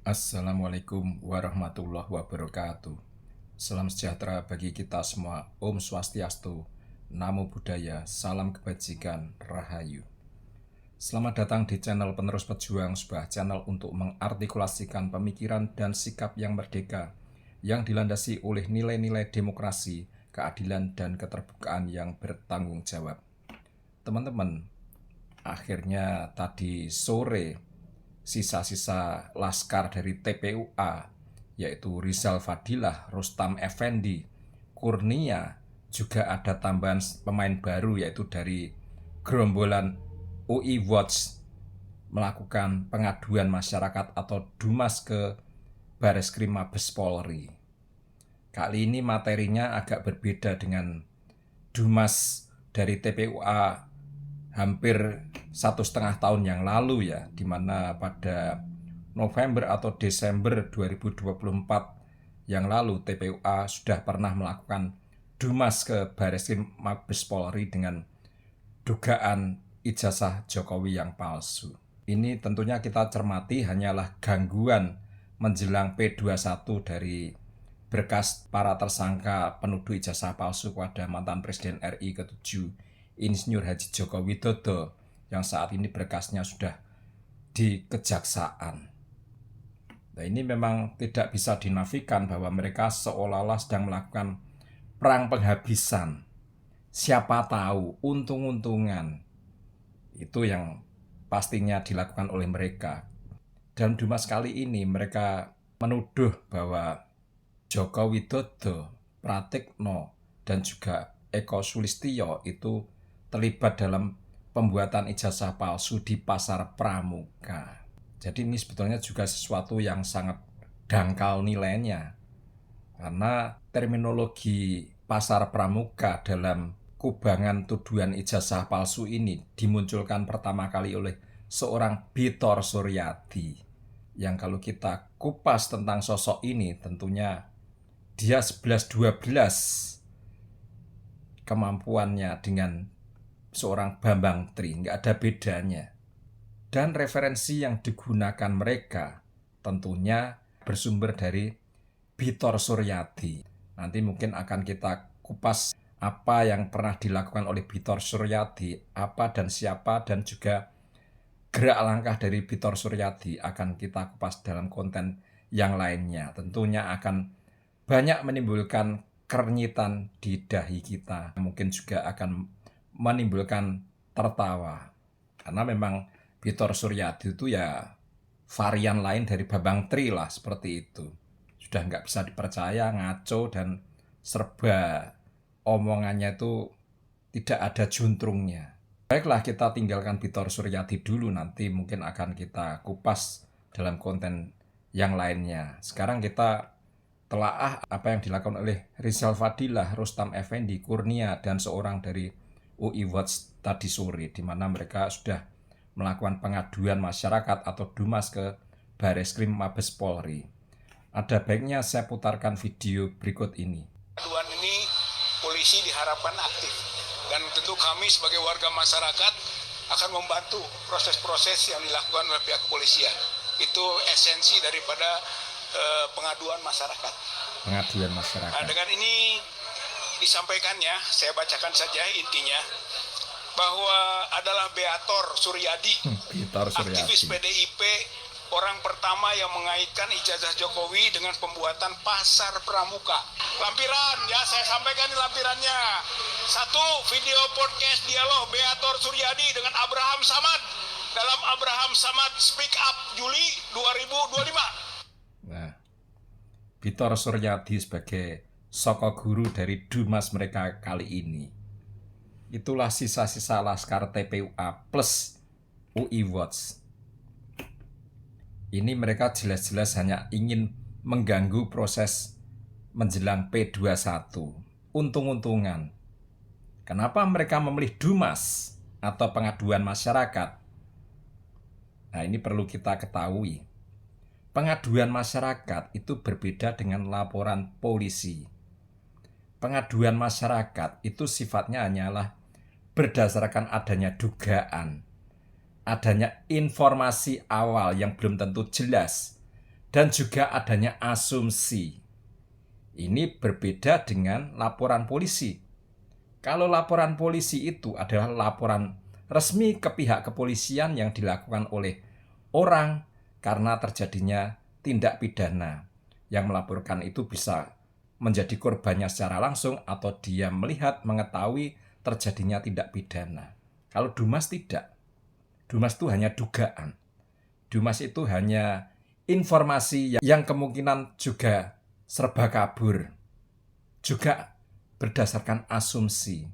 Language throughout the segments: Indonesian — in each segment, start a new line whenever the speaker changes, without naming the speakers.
Assalamualaikum warahmatullahi wabarakatuh. Salam sejahtera bagi kita semua. Om Swastiastu, Namo Buddhaya, salam kebajikan, Rahayu. Selamat datang di channel Penerus Pejuang, sebuah channel untuk mengartikulasikan pemikiran dan sikap yang merdeka, yang dilandasi oleh nilai-nilai demokrasi, keadilan, dan keterbukaan yang bertanggung jawab. Teman-teman, akhirnya tadi sore sisa-sisa laskar dari TPUA, yaitu Rizal Fadilah, Rustam Effendi, Kurnia, juga ada tambahan pemain baru yaitu dari gerombolan UI Watch melakukan pengaduan masyarakat atau Dumas ke Bareskrim Mabes Polri. Kali ini materinya agak berbeda dengan Dumas dari TPUA hampir 1,5 tahun yang lalu ya, di mana pada November atau Desember 2024 yang lalu TPUA sudah pernah melakukan Dumas ke Bareskrim Mabes Polri dengan dugaan ijazah Jokowi yang palsu. Ini tentunya kita cermati hanyalah gangguan menjelang P21 dari berkas para tersangka penuduh ijazah palsu kepada mantan Presiden RI ke-7 Insinyur Haji Joko Widodo yang saat ini berkasnya sudah di kejaksaan. Nah, ini memang tidak bisa dinafikan bahwa mereka seolah-olah sedang melakukan perang penghabisan. Siapa tahu untung-untungan itu yang pastinya dilakukan oleh mereka. Dan Dumas kali ini mereka menuduh bahwa Joko Widodo, Pratikno, dan juga Eko Sulistyo itu terlibat dalam pembuatan ijazah palsu di Pasar Pramuka. Jadi ini sebetulnya juga sesuatu yang sangat dangkal nilainya, karena terminologi Pasar Pramuka dalam kubangan tuduhan ijazah palsu ini dimunculkan pertama kali oleh seorang Bitor Suryadi, yang kalau kita kupas tentang sosok ini tentunya dia 11-12 kemampuannya dengan seorang Bambang Tri, nggak ada bedanya. Dan referensi yang digunakan mereka tentunya bersumber dari Bitor Suryadi. Nanti mungkin akan kita kupas apa yang pernah dilakukan oleh Bitor Suryadi, apa dan siapa, dan juga gerak langkah dari Bitor Suryadi akan kita kupas dalam konten yang lainnya. Tentunya akan banyak menimbulkan kernyitan di dahi kita, mungkin juga akan menimbulkan tertawa, karena memang Bitor Suryadi itu ya varian lain dari Bambang Tri lah, seperti itu. Sudah nggak bisa dipercaya, ngaco, dan serba omongannya itu tidak ada juntrungnya. Baiklah, kita tinggalkan Bitor Suryadi dulu, nanti mungkin akan kita kupas dalam konten yang lainnya. Sekarang kita telaah apa yang dilakukan oleh Rizal Fadilah, Rustam Effendi, Kurnia, dan seorang dari UI Watch tadi sore, di mana mereka sudah melakukan pengaduan masyarakat atau Dumas ke Bareskrim Mabes Polri. Ada baiknya saya putarkan video berikut ini.
Pengaduan ini polisi diharapkan aktif, dan tentu kami sebagai warga masyarakat akan membantu proses-proses yang dilakukan oleh pihak kepolisian. Itu esensi daripada pengaduan masyarakat.
Pengaduan masyarakat.
Nah, dengan ini disampaikannya, saya bacakan saja intinya, bahwa adalah Beator Suryadi, aktivis PDIP, orang pertama yang mengaitkan ijazah Jokowi dengan pembuatan Pasar Pramuka. Lampiran, ya saya sampaikan di lampirannya. 1. Video podcast dialog Beator Suryadi dengan Abraham Samad dalam Abraham Samad Speak Up Juli 2025.
Nah, Bitor Suryadi sebagai soko guru dari Dumas mereka kali ini. Itulah sisa-sisa laskar TPUA plus UI Watch. Ini mereka jelas-jelas hanya ingin mengganggu proses menjelang P21. Untung-untungan. Kenapa mereka memilih Dumas atau pengaduan masyarakat? Nah, ini perlu kita ketahui. Pengaduan masyarakat itu berbeda dengan laporan polisi. Pengaduan masyarakat itu sifatnya hanyalah berdasarkan adanya dugaan, adanya informasi awal yang belum tentu jelas, dan juga adanya asumsi. Ini berbeda dengan laporan polisi. Kalau laporan polisi itu adalah laporan resmi ke pihak kepolisian yang dilakukan oleh orang karena terjadinya tindak pidana. Yang melaporkan itu bisa menjadi korbannya secara langsung atau dia melihat, mengetahui terjadinya tindak pidana. Kalau Dumas tidak. Dumas itu hanya dugaan. Dumas itu hanya informasi yang kemungkinan juga serba kabur. Juga berdasarkan asumsi.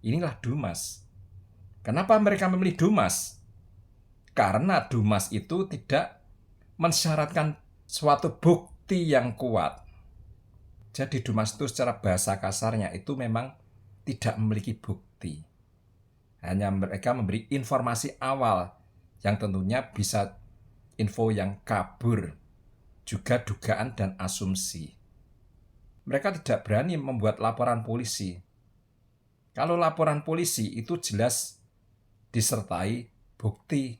Inilah Dumas. Kenapa mereka memilih Dumas? Karena Dumas itu tidak mensyaratkan suatu bukti yang kuat. Jadi Dumas itu secara bahasa kasarnya itu memang tidak memiliki bukti. Hanya mereka memberi informasi awal yang tentunya bisa info yang kabur, juga dugaan dan asumsi. Mereka tidak berani membuat laporan polisi. Kalau laporan polisi itu jelas disertai bukti.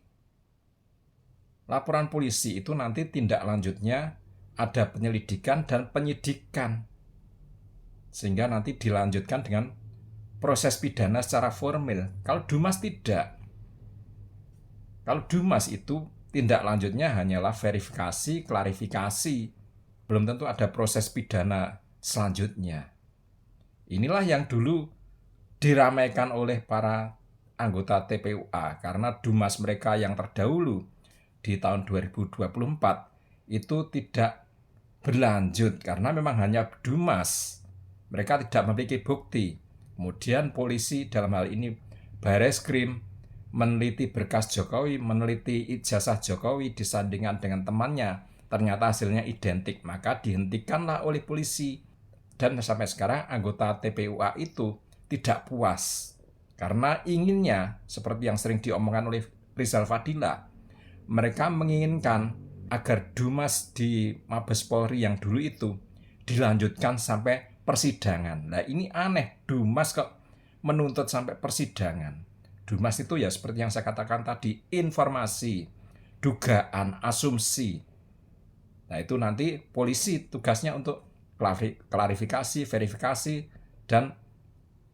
Laporan polisi itu nanti tindak lanjutnya ada penyelidikan dan penyidikan. Sehingga nanti dilanjutkan dengan proses pidana secara formal. Kalau Dumas tidak. Kalau Dumas itu tindak lanjutnya hanyalah verifikasi, klarifikasi. Belum tentu ada proses pidana selanjutnya. Inilah yang dulu diramaikan oleh para anggota TPUA karena Dumas mereka yang terdahulu di tahun 2024 itu tidak berlanjut karena memang hanya Dumas. Mereka tidak memiliki bukti. Kemudian polisi dalam hal ini Bareskrim meneliti berkas Jokowi, meneliti ijazah Jokowi disandingkan dengan temannya. Ternyata hasilnya identik, maka dihentikanlah oleh polisi. Dan sampai sekarang anggota TPUA itu tidak puas. Karena inginnya, seperti yang sering diomongkan oleh Rizal Fadila, mereka menginginkan agar Dumas di Mabes Polri yang dulu itu dilanjutkan sampai persidangan. Nah ini aneh, Dumas kok menuntut sampai persidangan. Dumas itu ya seperti yang saya katakan tadi, informasi, dugaan, asumsi. Nah itu nanti polisi tugasnya untuk klarifikasi, verifikasi, dan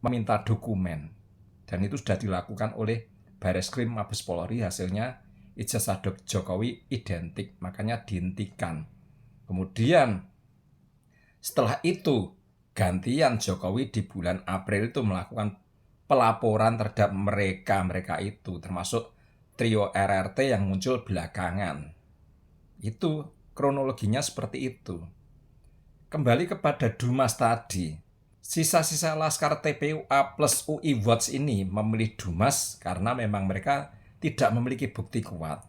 meminta dokumen. Dan itu sudah dilakukan oleh Bareskrim Mabes Polri, hasilnya ijazah Jokowi identik, makanya dihentikan. Kemudian setelah itu gantian Jokowi di bulan April itu melakukan pelaporan terhadap mereka itu, termasuk trio RRT yang muncul belakangan. Itu kronologinya seperti itu. Kembali kepada Dumas tadi, sisa-sisa Laskar TPUA plus UI Watch ini memilih Dumas karena memang mereka tidak memiliki bukti kuat.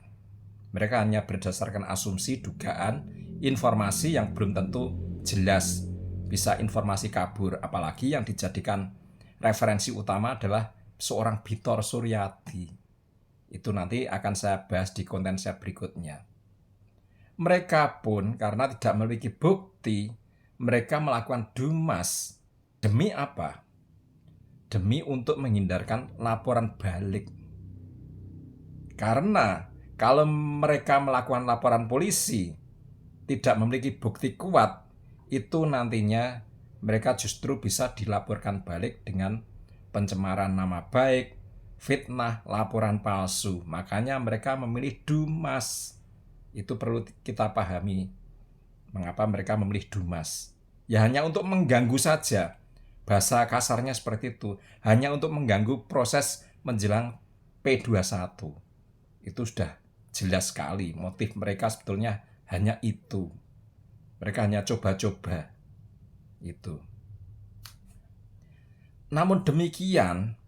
Mereka hanya berdasarkan asumsi, dugaan, informasi yang belum tentu jelas. Bisa informasi kabur, apalagi yang dijadikan referensi utama adalah seorang Bitor Suryadi. Itu nanti akan saya bahas di konten saya berikutnya. Mereka pun karena tidak memiliki bukti, mereka melakukan Dumas. Demi apa? Demi untuk menghindarkan laporan balik. Karena kalau mereka melakukan laporan polisi, tidak memiliki bukti kuat, itu nantinya mereka justru bisa dilaporkan balik dengan pencemaran nama baik, fitnah, laporan palsu. Makanya mereka memilih Dumas. Itu perlu kita pahami. Mengapa mereka memilih Dumas? Ya hanya untuk mengganggu saja. Bahasa kasarnya seperti itu. Hanya untuk mengganggu proses menjelang P21. Itu sudah jelas sekali. Motif mereka sebetulnya hanya itu. Mereka hanya coba-coba. Itu. Namun demikian,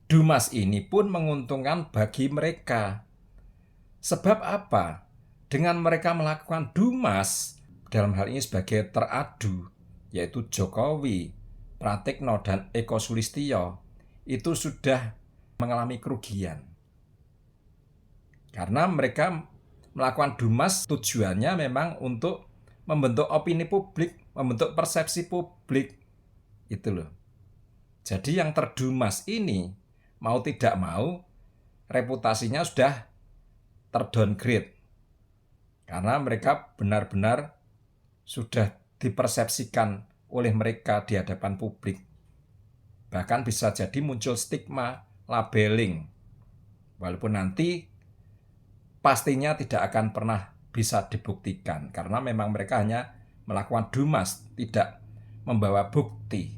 Dumas ini pun menguntungkan bagi mereka. Sebab apa? Dengan mereka melakukan Dumas, dalam hal ini sebagai teradu, yaitu Jokowi, Pratikno, dan Eko Sulistyo, itu sudah mengalami kerugian. Karena mereka melakukan Dumas tujuannya memang untuk membentuk opini publik, membentuk persepsi publik. Itu loh. Jadi yang terdumas ini, mau tidak mau, reputasinya sudah terdowngrade. Karena mereka benar-benar sudah dipersepsikan oleh mereka di hadapan publik. Bahkan bisa jadi muncul stigma, labeling. Walaupun nanti pastinya tidak akan pernah bisa dibuktikan. Karena memang mereka hanya melakukan dumas, tidak membawa bukti.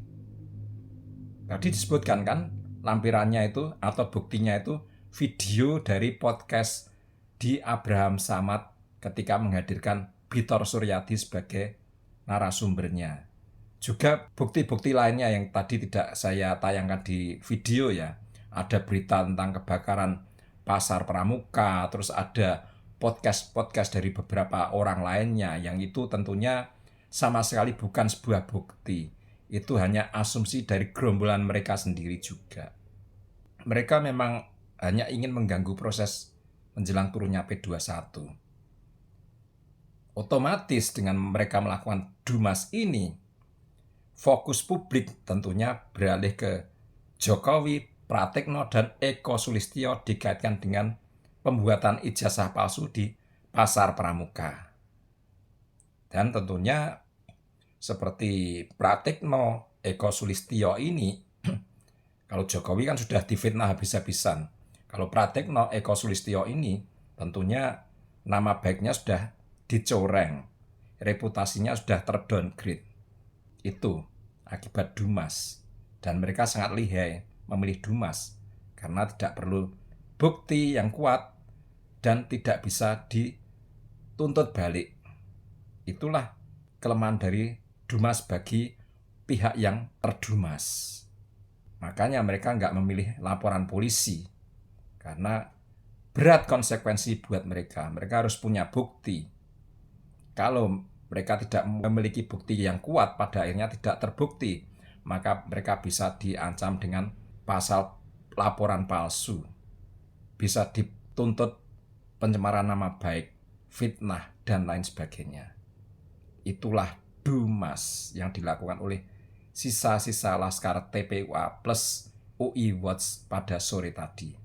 Tadi disebutkan kan lampirannya itu atau buktinya itu video dari podcast di Abraham Samad ketika menghadirkan Bitor Suryadi sebagai narasumbernya. Juga bukti-bukti lainnya yang tadi tidak saya tayangkan di video ya. Ada berita tentang kebakaran Pasar Pramuka, terus ada podcast-podcast dari beberapa orang lainnya yang itu tentunya sama sekali bukan sebuah bukti. Itu hanya asumsi dari gerombolan mereka sendiri juga. Mereka memang hanya ingin mengganggu proses menjelang turunnya P21. Otomatis dengan mereka melakukan dumas ini, fokus publik tentunya beralih ke Jokowi, Pratikno, dan Eko Sulistyo dikaitkan dengan pembuatan ijazah palsu di Pasar Pramuka. Dan tentunya seperti Pratikno, Eko Sulistyo ini, kalau Jokowi kan sudah difitnah habis-habisan. Kalau Pratikno, Eko Sulistyo ini tentunya nama baiknya sudah dicoreng, reputasinya sudah terdowngrade. Itu akibat dumas. Dan mereka sangat lihai memilih dumas karena tidak perlu bukti yang kuat dan tidak bisa dituntut balik. Itulah kelemahan dari dumas bagi pihak yang terdumas. Makanya mereka nggak memilih laporan polisi karena berat konsekuensi buat mereka. Mereka harus punya bukti. Kalau mereka tidak memiliki bukti yang kuat, pada akhirnya tidak terbukti, maka mereka bisa diancam dengan pasal laporan palsu. Bisa dituntut pencemaran nama baik, fitnah, dan lain sebagainya. Itulah dumas yang dilakukan oleh sisa-sisa Laskar TPUA plus UI Watch pada sore tadi.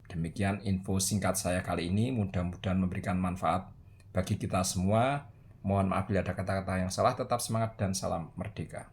Demikian info singkat saya kali ini, mudah-mudahan memberikan manfaat bagi kita semua. Mohon maaf bila ada kata-kata yang salah, tetap semangat dan salam merdeka.